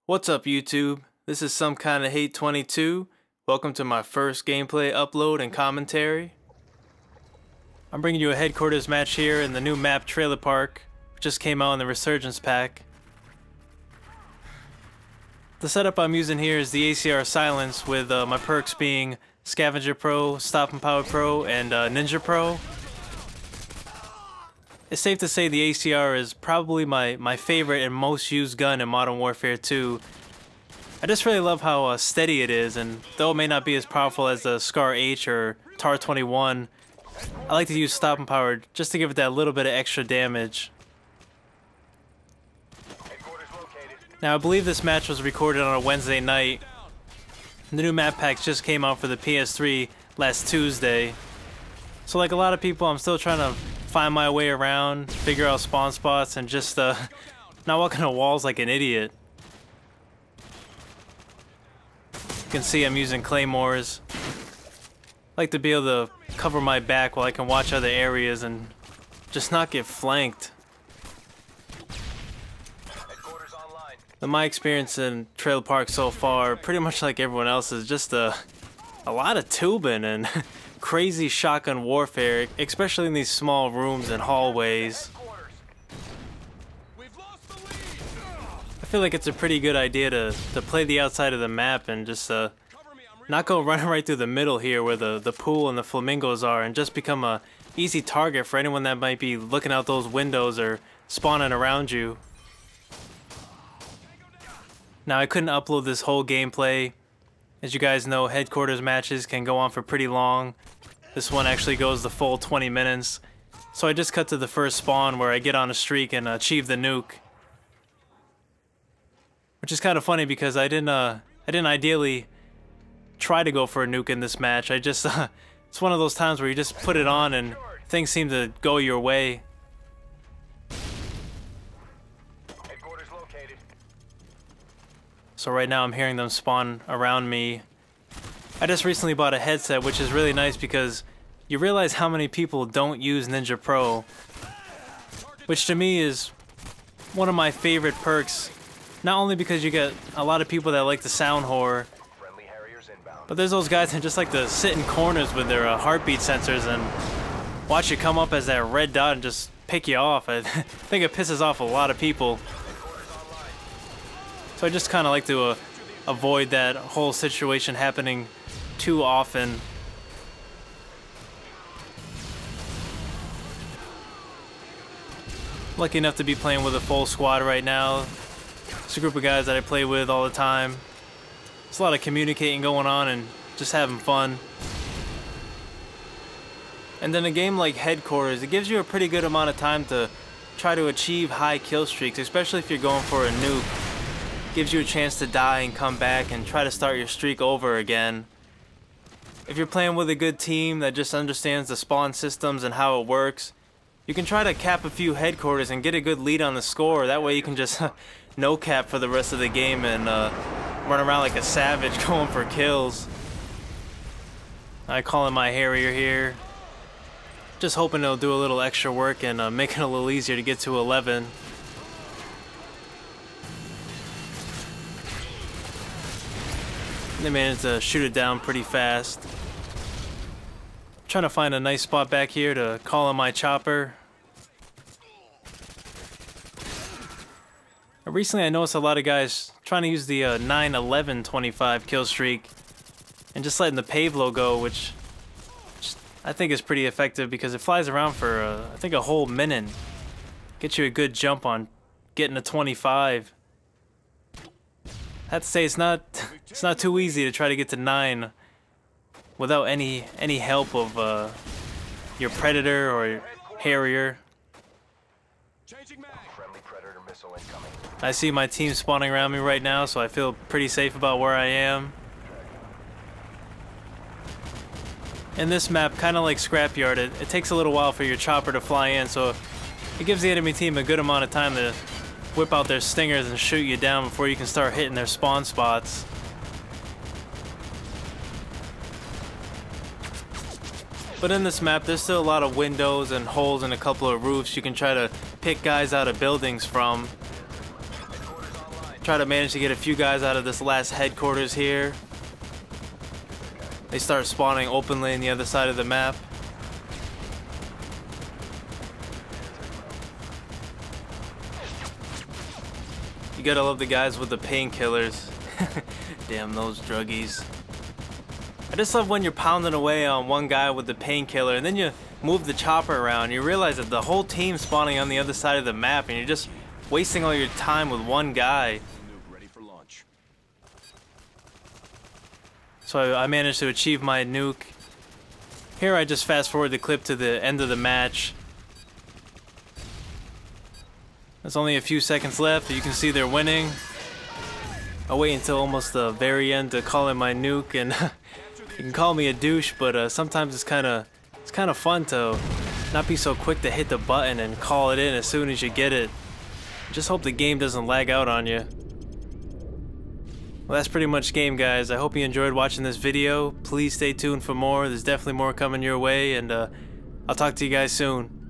What's up, YouTube? This is somekindofhate22. Welcome to my first gameplay upload and commentary. I'm bringing you a headquarters match here in the new map Trailer Park, which just came out in the Resurgence pack. The setup I'm using here is the ACR Silence, with my perks being Scavenger Pro, Stop and Power Pro, and Ninja Pro. It's safe to say the ACR is probably my favorite and most used gun in Modern Warfare 2. I just really love how steady it is, and though it may not be as powerful as the Scar H or TAR 21, I like to use Stop and Power just to give it that little bit of extra damage. Now, I believe this match was recorded on a Wednesday night. The new map packs just came out for the PS3 last Tuesday. So like a lot of people, I'm still trying to find my way around, figure out spawn spots, and just not walking on walls like an idiot. You can see I'm using claymores. I like to be able to cover my back while I can watch other areas and just not get flanked. My experience in Trailer Park so far, pretty much like everyone else, is just a lot of tubing and crazy shotgun warfare, especially in these small rooms and hallways. I feel like it's a pretty good idea to play the outside of the map and just not go running right through the middle here where the pool and the flamingos are, and just become a easy target for anyone that might be looking out those windows or spawning around you. Now, I couldn't upload this whole gameplay. As you guys know, headquarters matches can go on for pretty long. This one actually goes the full 20 minutes. So I just cut to the first spawn where I get on a streak and achieve the nuke. Which is kind of funny because I didn't ideally try to go for a nuke in this match. I just it's one of those times where you just put it on and things seem to go your way. So right now I'm hearing them spawn around me. I just recently bought a headset, which is really nice because you realize how many people don't use Ninja Pro, which to me is one of my favorite perks. Not only because you get a lot of people that like the sound horror, but there's those guys that just like to sit in corners with their heartbeat sensors and watch you come up as that red dot and just pick you off. I think it pisses off a lot of people. So I just kind of like to avoid that whole situation happening too often. Lucky enough to be playing with a full squad right now. It's a group of guys that I play with all the time. There's a lot of communicating going on and just having fun. And then a game like Headquarters, it gives you a pretty good amount of time to try to achieve high kill streaks, especially if you're going for a nuke. Gives you a chance to die and come back and try to start your streak over again. If you're playing with a good team that just understands the spawn systems and how it works, you can try to cap a few headquarters and get a good lead on the score. That way you can just no cap for the rest of the game and run around like a savage going for kills. I call in my Harrier here. Just hoping it'll do a little extra work and make it a little easier to get to 11. They managed to shoot it down pretty fast. Trying to find a nice spot back here to call in my chopper. Recently I noticed a lot of guys trying to use the 9-11-25 kill streak and just letting the Pavlo go, which I think is pretty effective because it flies around for I think a whole minute. Gets you a good jump on getting a 25. I have to say it's not too easy to try to get to 9 without any help of your Predator or Harrier. I see my team spawning around me right now, so I feel pretty safe about where I am. In this map, kind of like Scrapyard, it takes a little while for your chopper to fly in, so it gives the enemy team a good amount of time to whip out their stingers and shoot you down before you can start hitting their spawn spots. But in this map, there's still a lot of windows and holes and a couple of roofs you can try to pick guys out of buildings from. Try to manage to get a few guys out of this last headquarters here. They start spawning openly on the other side of the map. You gotta love the guys with the painkillers. Damn those druggies. I just love when you're pounding away on one guy with the painkiller and then you move the chopper around. You realize that the whole team's spawning on the other side of the map and you're just wasting all your time with one guy. So I managed to achieve my nuke. Here I just fast forward the clip to the end of the match. There's only a few seconds left. You can see they're winning. I'll wait until almost the very end to call in my nuke, and you can call me a douche, but sometimes it's kind of fun to not be so quick to hit the button and call it in as soon as you get it. Just hope the game doesn't lag out on you. Well, that's pretty much game, guys. I hope you enjoyed watching this video. Please stay tuned for more. There's definitely more coming your way, and I'll talk to you guys soon.